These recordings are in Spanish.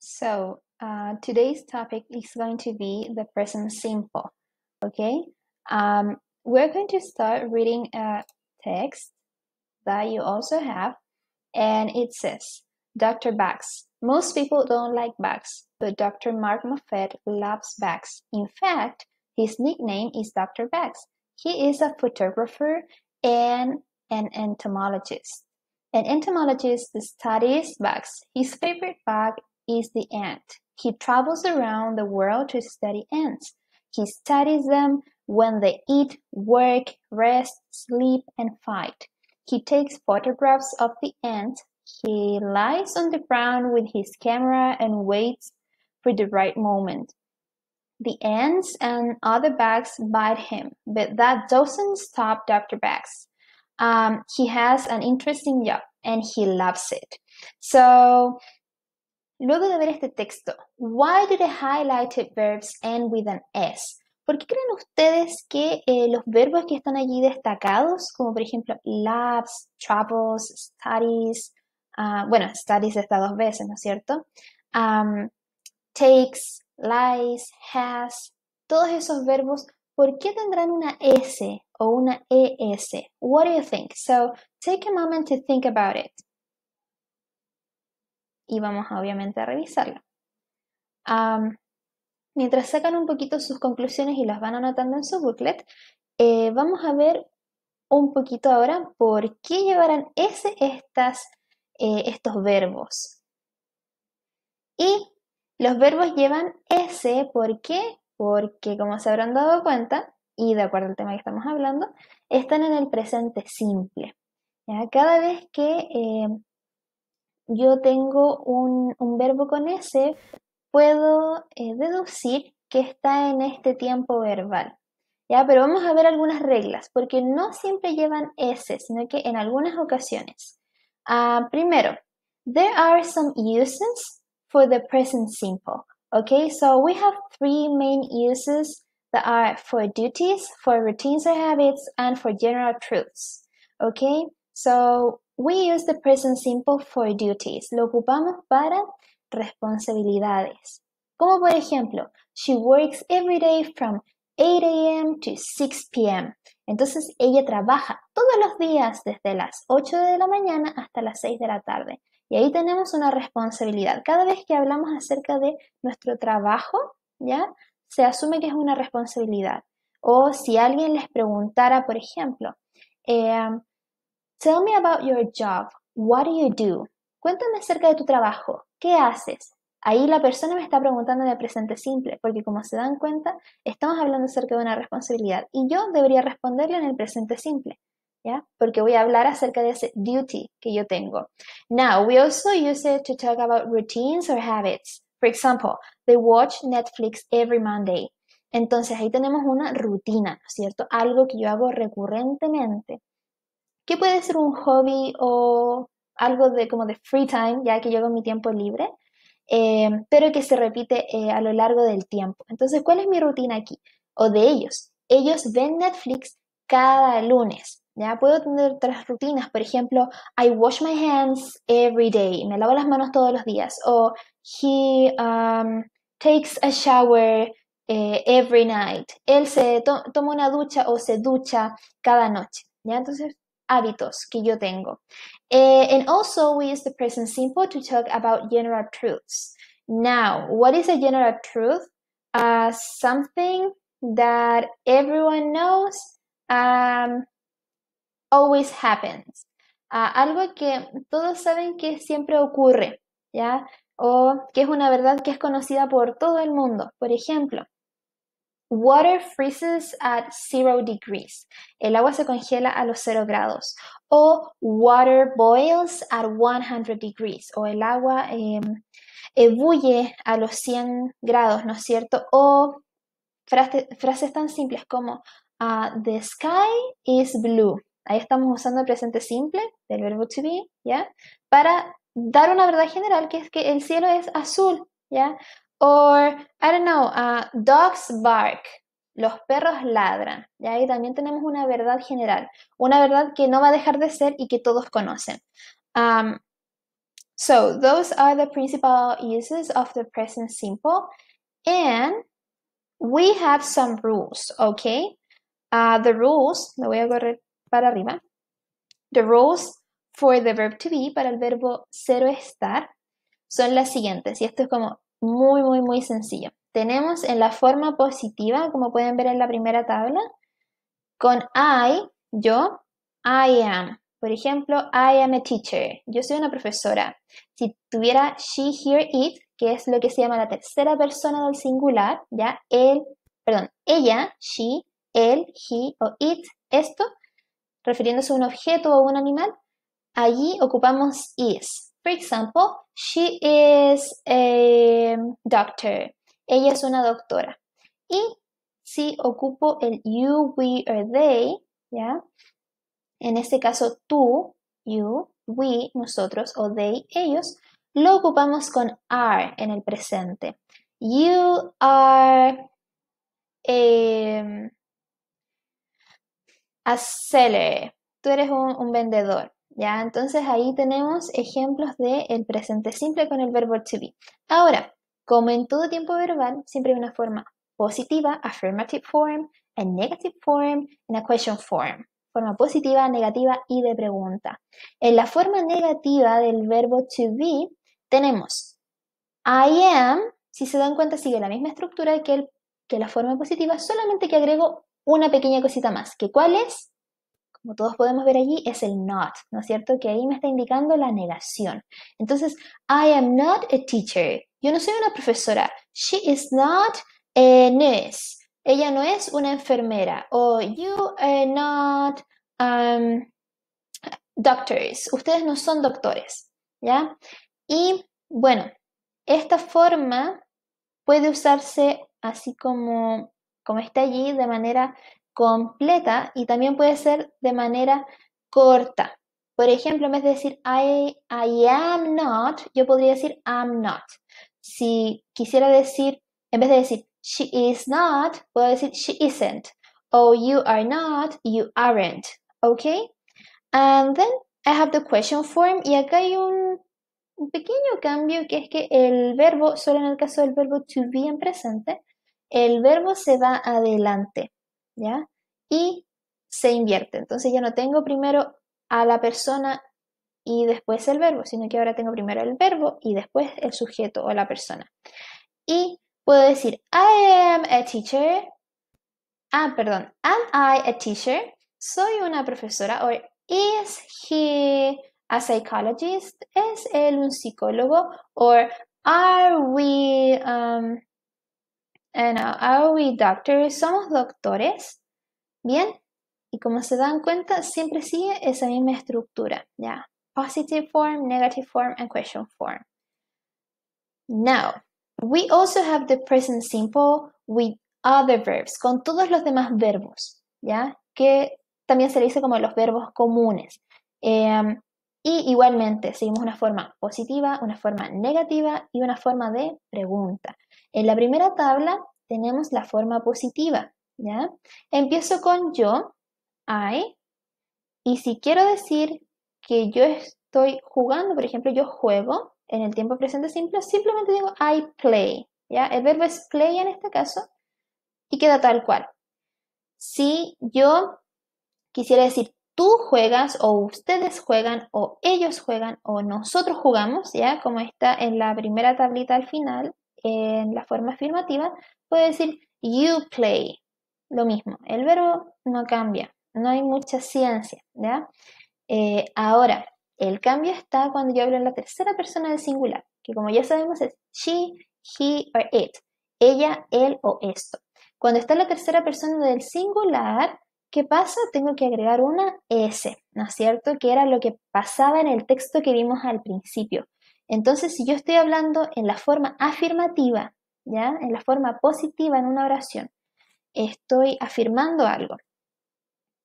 Today's topic is going to be the present simple, okay? We're going to start reading a text that you also have, and it says, Dr. Bags. Most people don't like bags, but Dr. Mark Moffat loves bags. In fact, his nickname is Dr. Bags. He is a photographer and an entomologist. An entomologist studies bugs. His favorite bug is the ant. He travels around the world to study ants. He studies them when they eat, work, rest, sleep, and fight. He takes photographs of the ants. He lies on the ground with his camera and waits for the right moment. The ants and other bugs bite him, but that doesn't stop Dr. Bags. He has an interesting job and he loves it. So, luego de ver este texto, why do the highlighted verbs end with an S? ¿Por qué creen ustedes que los verbos que están allí destacados, como por ejemplo loves, travels, studies, studies está dos veces, ¿no es cierto? Takes, lies, has, todos esos verbos, ¿por qué tendrán una S o una ES? What do you think? So, take a moment to think about it. Y vamos obviamente a revisarlo. Mientras sacan un poquito sus conclusiones y las van anotando en su booklet, vamos a ver un poquito ahora por qué llevarán estos verbos. Y los verbos llevan S, ¿por qué? Porque como se habrán dado cuenta, y de acuerdo al tema que estamos hablando, están en el presente simple. ¿Ya? Cada vez que yo tengo un verbo con S, puedo deducir que está en este tiempo verbal. ¿Ya? Pero vamos a ver algunas reglas, porque no siempre llevan S, sino que en algunas ocasiones. Primero, there are some uses for the present simple. Okay, so we have three main uses that are for duties, for routines or habits, and for general truths. Okay, so we use the present simple for duties. Lo ocupamos para responsabilidades. Como por ejemplo, she works every day from 8 a.m. to 6 p.m. Entonces ella trabaja todos los días desde las 8 de la mañana hasta las 6 de la tarde. Y ahí tenemos una responsabilidad. Cada vez que hablamos acerca de nuestro trabajo, ¿ya? Se asume que es una responsabilidad. O si alguien les preguntara, por ejemplo, tell me about your job. What do you do? Cuéntame acerca de tu trabajo. ¿Qué haces? Ahí la persona me está preguntando en el presente simple, porque como se dan cuenta, estamos hablando acerca de una responsabilidad y yo debería responderle en el presente simple, ¿ya? Porque voy a hablar acerca de ese duty que yo tengo. Now, we also use it to talk about routines or habits. For example, they watch Netflix every Monday. Entonces ahí tenemos una rutina, ¿no es cierto? Algo que yo hago recurrentemente. ¿Qué puede ser un hobby o algo como de free time, ya que yo hago en mi tiempo libre? Pero que se repite a lo largo del tiempo. Entonces, ¿cuál es mi rutina aquí? O de ellos. Ellos ven Netflix cada lunes. ¿Ya? Puedo tener otras rutinas. Por ejemplo, I wash my hands every day. Me lavo las manos todos los días. O he takes a shower every night. Él se toma una ducha o se ducha cada noche. ¿Ya? Entonces, hábitos que yo tengo. And also we use the present simple to talk about general truths. Now, what is a general truth? Something that everyone knows always happens. Algo que todos saben que siempre ocurre, ¿ya? O que es una verdad que es conocida por todo el mundo. Por ejemplo, water freezes at 0 degrees. El agua se congela a los 0 grados. O water boils at 100 degrees. O el agua ebulle a los 100 grados, ¿no es cierto? O frases tan simples como the sky is blue. Ahí estamos usando el presente simple del verbo to be, ¿ya? Para dar una verdad general, que es que el cielo es azul, ¿ya? Or, I don't know, dogs bark. Los perros ladran. Y ahí también tenemos una verdad general. Una verdad que no va a dejar de ser y que todos conocen. So those are the principal uses of the present simple, and we have some rules, okay? The rules, me voy a correr para arriba. The rules for the verb to be, para el verbo ser o estar, son las siguientes, y esto es como muy sencillo. Tenemos en la forma positiva, como pueden ver en la primera tabla, con I, yo, I am. Por ejemplo, I am a teacher. Yo soy una profesora. Si tuviera she, here, it, que es lo que se llama la tercera persona del singular, ¿ya? Ella, she, él, he o it, esto, refiriéndose a un objeto o un animal, allí ocupamos is. For example, she is a doctor. Ella es una doctora. Y si ocupo el you, we or they, ¿ya? En este caso tú, you, we, nosotros, o they, ellos, lo ocupamos con are en el presente. You are a seller. Tú eres un vendedor, ¿ya? Entonces ahí tenemos ejemplos del presente simple con el verbo to be. Ahora, como en todo tiempo verbal, siempre hay una forma positiva, affirmative form, a negative form, and a question form. Forma positiva, negativa y de pregunta. En la forma negativa del verbo to be tenemos I am, si se dan cuenta sigue la misma estructura que la forma positiva, solamente que agrego una pequeña cosita más. ¿Que cuál es? Como todos podemos ver allí, es el not, ¿no es cierto? Que ahí me está indicando la negación. Entonces, I am not a teacher. Yo no soy una profesora. She is not a nurse. Ella no es una enfermera. O you are not doctors. Ustedes no son doctores, ¿ya? Y bueno, esta forma puede usarse así como está allí, de manera completa, y también puede ser de manera corta. Por ejemplo, en vez de decir I am not, yo podría decir I'm not. Si quisiera decir, en vez de decir she is not, puedo decir she isn't. O you are not, you aren't. Okay? And then I have the question form, y acá hay un pequeño cambio, que es que el verbo, solo en el caso del verbo to be en presente, el verbo se va adelante, ¿ya? Y se invierte. Entonces ya no tengo primero a la persona y después el verbo, sino que ahora tengo primero el verbo y después el sujeto o la persona. Y puedo decir, I am a teacher. Perdón, am I a teacher? Soy una profesora. O is he a psychologist? ¿Es él un psicólogo? Or are we, are we doctors? ¿Somos doctores? Bien, y como se dan cuenta, siempre sigue esa misma estructura, ¿ya? Positive form, negative form, and question form. Now, we also have the present simple with other verbs, con todos los demás verbos, ¿ya? Que también se le dice como los verbos comunes. Y igualmente seguimos una forma positiva, una forma negativa y una forma de pregunta. En la primera tabla tenemos la forma positiva, ¿ya? Empiezo con yo, I, y si quiero decir que yo estoy jugando, por ejemplo, yo juego en el tiempo presente simple, simplemente digo I play, ¿ya? El verbo es play en este caso y queda tal cual. Si yo quisiera decir tú juegas o ustedes juegan o ellos juegan o nosotros jugamos, ¿ya? Como está en la primera tablita al final, en la forma afirmativa, puedo decir you play. Lo mismo, el verbo no cambia, no hay mucha ciencia, ¿ya? Ahora, el cambio está cuando yo hablo en la tercera persona del singular, que como ya sabemos es she, he or it, ella, él o esto. Cuando está en la tercera persona del singular, ¿qué pasa? Tengo que agregar una S, ¿no es cierto? Que era lo que pasaba en el texto que vimos al principio. Entonces, si yo estoy hablando en la forma afirmativa, ¿ya? En la forma positiva en una oración, estoy afirmando algo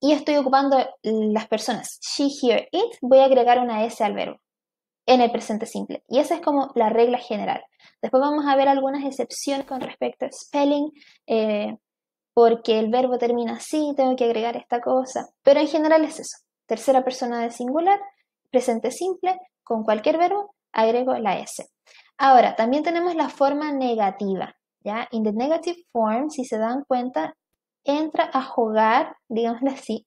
y estoy ocupando las personas she, here, it, voy a agregar una S al verbo en el presente simple. Y esa es como la regla general. Después vamos a ver algunas excepciones con respecto al spelling, porque el verbo termina así, tengo que agregar esta cosa. Pero en general es eso. Tercera persona del singular, presente simple, con cualquier verbo, agrego la S. Ahora, también tenemos la forma negativa, ¿ya? In the negative form, si se dan cuenta, entra a jugar, digámoslo así,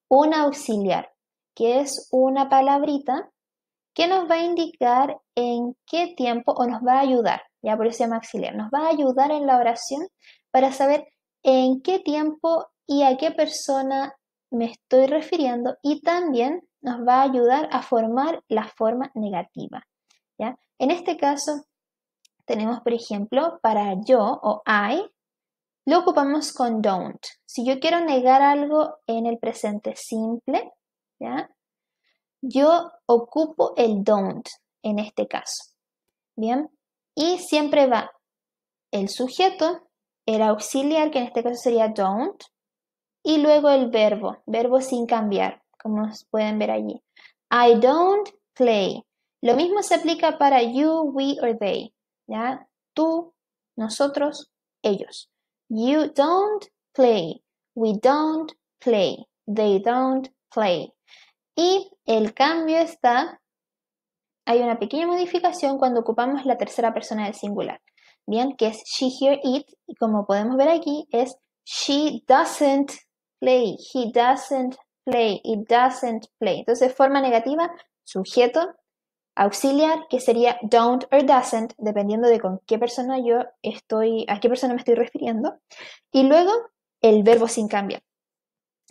un auxiliar, que es una palabrita que nos va a indicar en qué tiempo o nos va a ayudar, ya por eso se llama auxiliar, nos va a ayudar en la oración para saber en qué tiempo y a qué persona me estoy refiriendo y también nos va a ayudar a formar la forma negativa, ¿ya? En este caso tenemos, por ejemplo, para yo o I, lo ocupamos con don't. Si yo quiero negar algo en el presente simple, ¿ya? Yo ocupo el don't en este caso. Bien, y siempre va el sujeto, el auxiliar, que en este caso sería don't, y luego el verbo sin cambiar, como pueden ver allí. I don't play. Lo mismo se aplica para you, we or they. ¿Ya? Tú, nosotros, ellos. You don't play. We don't play. They don't play. Y el cambio está, hay una pequeña modificación cuando ocupamos la tercera persona del singular. Bien, que es she, here, it, y como podemos ver aquí es she doesn't play, he doesn't play, it doesn't play. Entonces, forma negativa, sujeto, auxiliar, que sería don't or doesn't, dependiendo de con qué persona yo estoy, a qué persona me estoy refiriendo. Y luego, el verbo sin cambiar.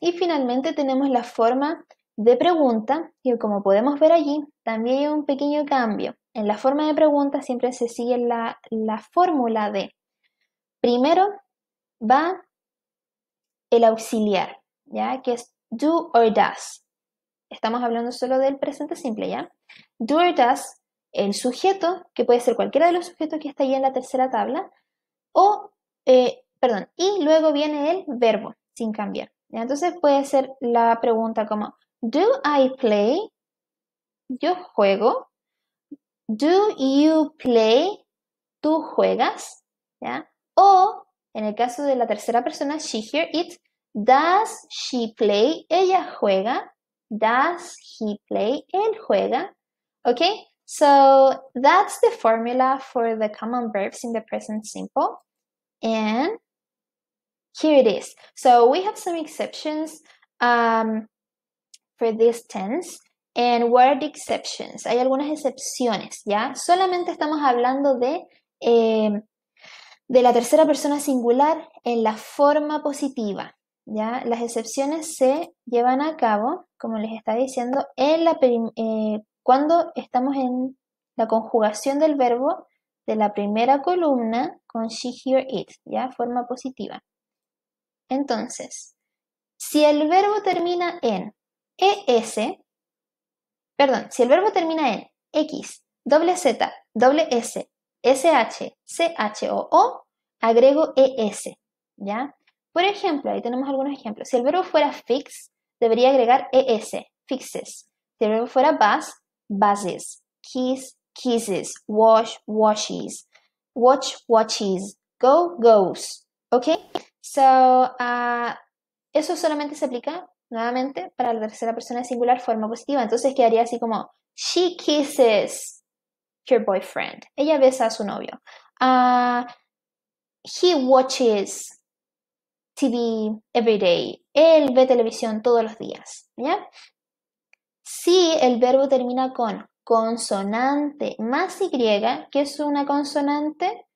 Y finalmente tenemos la forma de pregunta, y como podemos ver allí, también hay un pequeño cambio. En la forma de pregunta siempre se sigue la fórmula de primero va el auxiliar, ¿ya? Que es do or does. Estamos hablando solo del presente simple, ¿ya? Do or does, el sujeto, que puede ser cualquiera de los sujetos que está ahí en la tercera tabla, y luego viene el verbo, sin cambiar. ¿Ya? Entonces puede ser la pregunta como, do I play? Yo juego. Do you play? ¿Tú juegas? ¿Ya? O, en el caso de la tercera persona, she, here, it, does she play? Ella juega. Does he play? Él juega. Okay? So that's the formula for the common verbs in the present simple. And here it is. So we have some exceptions for this tense. And what are the exceptions? Hay algunas excepciones, ¿ya? Solamente estamos hablando de la tercera persona singular en la forma positiva, ¿ya? Las excepciones se llevan a cabo, como les estaba diciendo, cuando estamos en la conjugación del verbo de la primera columna con she, here, it, ¿ya? Forma positiva. Entonces, si el verbo termina en si el verbo termina en X, doble Z, doble S, SH, CH o O, agrego ES, ¿ya? Por ejemplo, ahí tenemos algunos ejemplos. Si el verbo fuera fix, debería agregar ES, fixes. Si el verbo fuera buzz, buzzes. Kiss, kisses. Wash, washes. Watch, watches. Go, goes. ¿Ok? So, eso solamente se aplica nuevamente para la tercera persona singular forma positiva. Entonces quedaría así como, she kisses her boyfriend. Ella besa a su novio. He watches TV every day. Él ve televisión todos los días. ¿Ya? Si el verbo termina con consonante más Y, ¿qué es una consonante?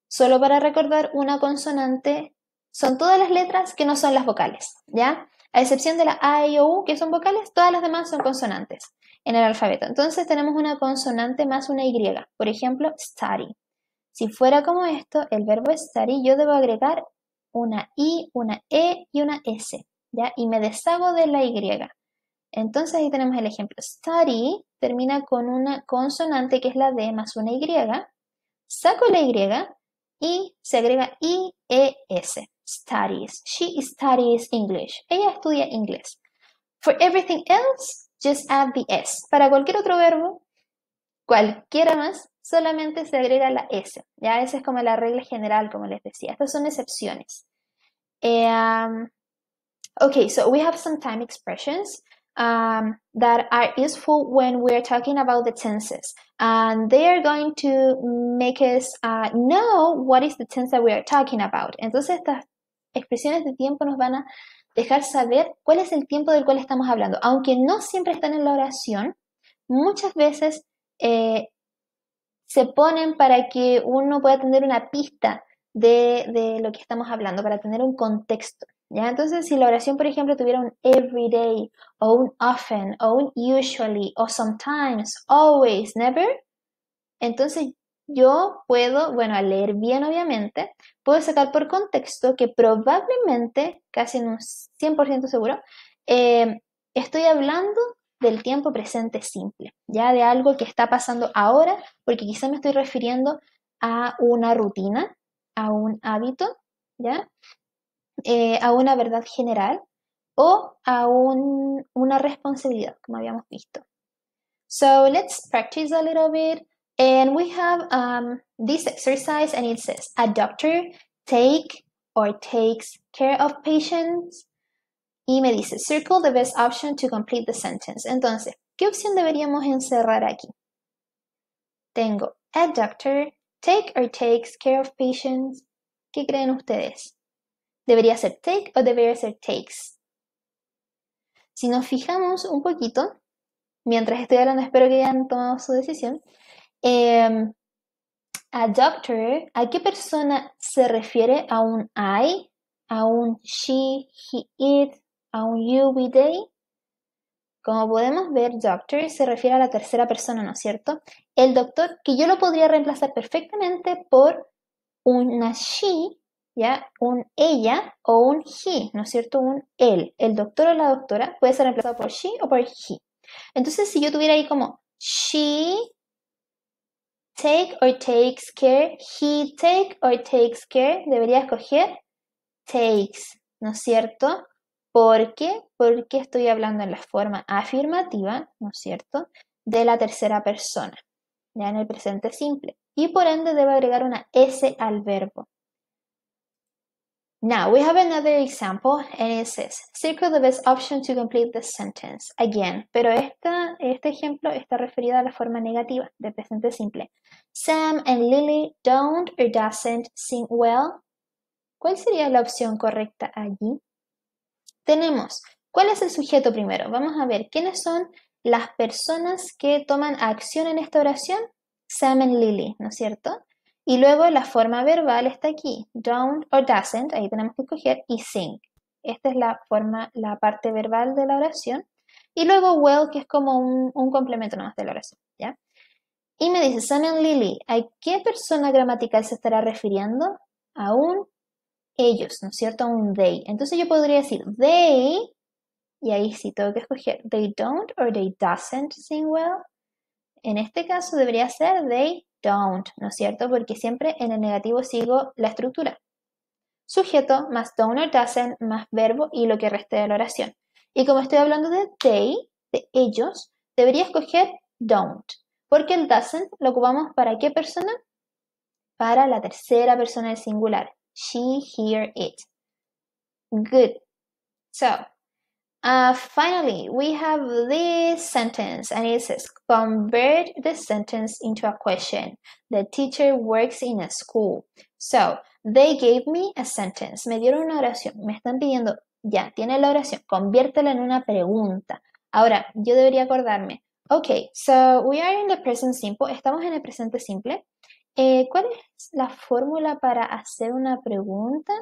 Solo para recordar, una consonante son todas las letras que no son las vocales, ¿ya? A excepción de la A, I, O, U, que son vocales, todas las demás son consonantes en el alfabeto. Entonces tenemos una consonante más una Y. Por ejemplo, study. Si fuera como esto, el verbo study, yo debo agregar una I, una E y una S, ¿ya? Y me deshago de la Y. Entonces ahí tenemos el ejemplo. Study termina con una consonante que es la D más una Y. Saco la Y y se agrega IES. Studies. She studies English. Ella estudia inglés. For everything else, just add the S. Para cualquier otro verbo, cualquiera más, solamente se agrega la S. Ya esa es como la regla general, como les decía. Estas son excepciones. Okay, so we have some time expressions. that are useful when we're talking about the tenses. And they are going to make us know what is the tense that we are talking about. Entonces, estas expresiones de tiempo nos van a dejar saber cuál es el tiempo del cual estamos hablando. Aunque no siempre están en la oración, muchas veces se ponen para que uno pueda tener una pista de lo que estamos hablando, para tener un contexto. ¿Ya? Entonces, si la oración, por ejemplo, tuviera un everyday, o un often, o un usually, o sometimes, always, never, entonces yo puedo, bueno, al leer bien obviamente, puedo sacar por contexto que probablemente, casi en un 100% seguro, estoy hablando del tiempo presente simple, ya de algo que está pasando ahora, porque quizá me estoy refiriendo a una rutina, a un hábito, ¿ya? A una verdad general o a una responsabilidad, como habíamos visto. So let's practice a little bit. And we have this exercise, and it says, a doctor take or takes care of patients. Y me dice, circle the best option to complete the sentence. Entonces, ¿qué opción deberíamos encerrar aquí? Tengo a doctor take or takes care of patients. ¿Qué creen ustedes? ¿Debería ser take o debería ser takes? Si nos fijamos un poquito, mientras estoy hablando, espero que hayan tomado su decisión. A doctor, ¿a qué persona se refiere? ¿A un I? ¿A un she, he, it? ¿A un you, we, they? Como podemos ver, doctor se refiere a la tercera persona, ¿no es cierto? El doctor, que yo lo podría reemplazar perfectamente por una she, ¿ya? Un ella o un he, ¿no es cierto? Un él. El doctor o la doctora puede ser reemplazado por she o por he. Entonces, si yo tuviera ahí como she take or takes care, he take or takes care, debería escoger takes, ¿no es cierto? ¿Por qué? Porque estoy hablando en la forma afirmativa, ¿no es cierto?, de la tercera persona, ya en el presente simple. Y por ende debo agregar una S al verbo. Now, we have another example, and it says, circle the best option to complete the sentence. Again, pero este ejemplo está referido a la forma negativa del presente simple. Sam and Lily don't or doesn't sing well. ¿Cuál sería la opción correcta allí? Tenemos, ¿cuál es el sujeto primero? Vamos a ver, ¿quiénes son las personas que toman acción en esta oración? Sam and Lily, ¿no es cierto? Y luego la forma verbal está aquí, don't or doesn't, ahí tenemos que escoger, y sing. Esta es la parte verbal de la oración. Y luego well, que es como un complemento nomás de la oración, ¿ya? Y me dice, Sam and Lily, ¿a qué persona gramatical se estará refiriendo? A un ellos, ¿no es cierto? A un they. Entonces yo podría decir, they, y ahí sí tengo que escoger, they don't or they doesn't sing well. En este caso debería ser they don't, ¿no es cierto? Porque siempre en el negativo sigo la estructura. Sujeto más don't or doesn't más verbo y lo que reste de la oración. Y como estoy hablando de they, de ellos, debería escoger don't. Porque el doesn't lo ocupamos ¿para qué persona? Para la tercera persona del singular. She, he, it. Good. So, finally, we have this sentence, and it says, convert the sentence into a question. The teacher works in a school. So, they gave me a sentence. Me dieron una oración. Me están pidiendo, ya, tiene la oración. Conviértela en una pregunta. Ahora, yo debería acordarme. Okay, so we are in the present simple. Estamos en el presente simple. ¿Cuál es la fórmula para hacer una pregunta?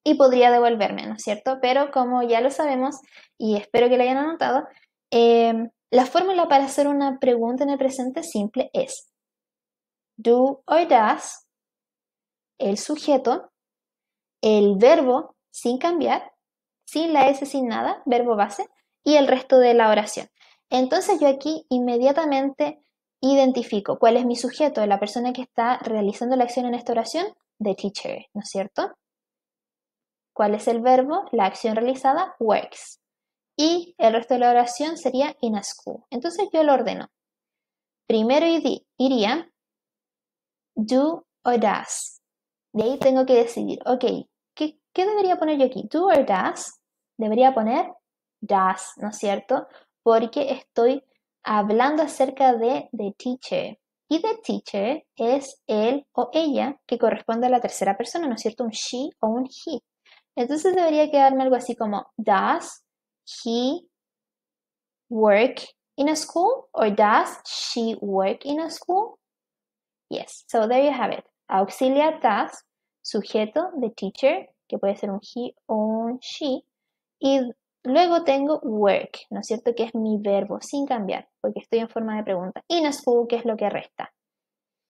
Y podría devolverme, ¿no es cierto? Pero como ya lo sabemos, y espero que lo hayan anotado, la fórmula para hacer una pregunta en el presente simple es do or does, el sujeto, el verbo sin cambiar, sin la S, sin nada, verbo base, y el resto de la oración. Entonces yo aquí inmediatamente identifico cuál es mi sujeto, la persona que está realizando la acción en esta oración, the teacher, ¿no es cierto? ¿Cuál es el verbo? La acción realizada, works. Y el resto de la oración sería in a school. Entonces yo lo ordeno. Primero iría do or does. De ahí tengo que decidir, ok, ¿qué debería poner yo aquí? Do or does. Debería poner does, ¿no es cierto? Porque estoy hablando acerca de the teacher. Y the teacher es él o ella que corresponde a la tercera persona, ¿no es cierto? Un she o un he. Entonces debería quedarme algo así como does he work in a school? Or does she work in a school? Yes, so there you have it. Auxiliar does, sujeto the teacher, que puede ser un he o un she, y luego tengo work, ¿no es cierto? Que es mi verbo sin cambiar, porque estoy en forma de pregunta. In a school, que es lo que resta.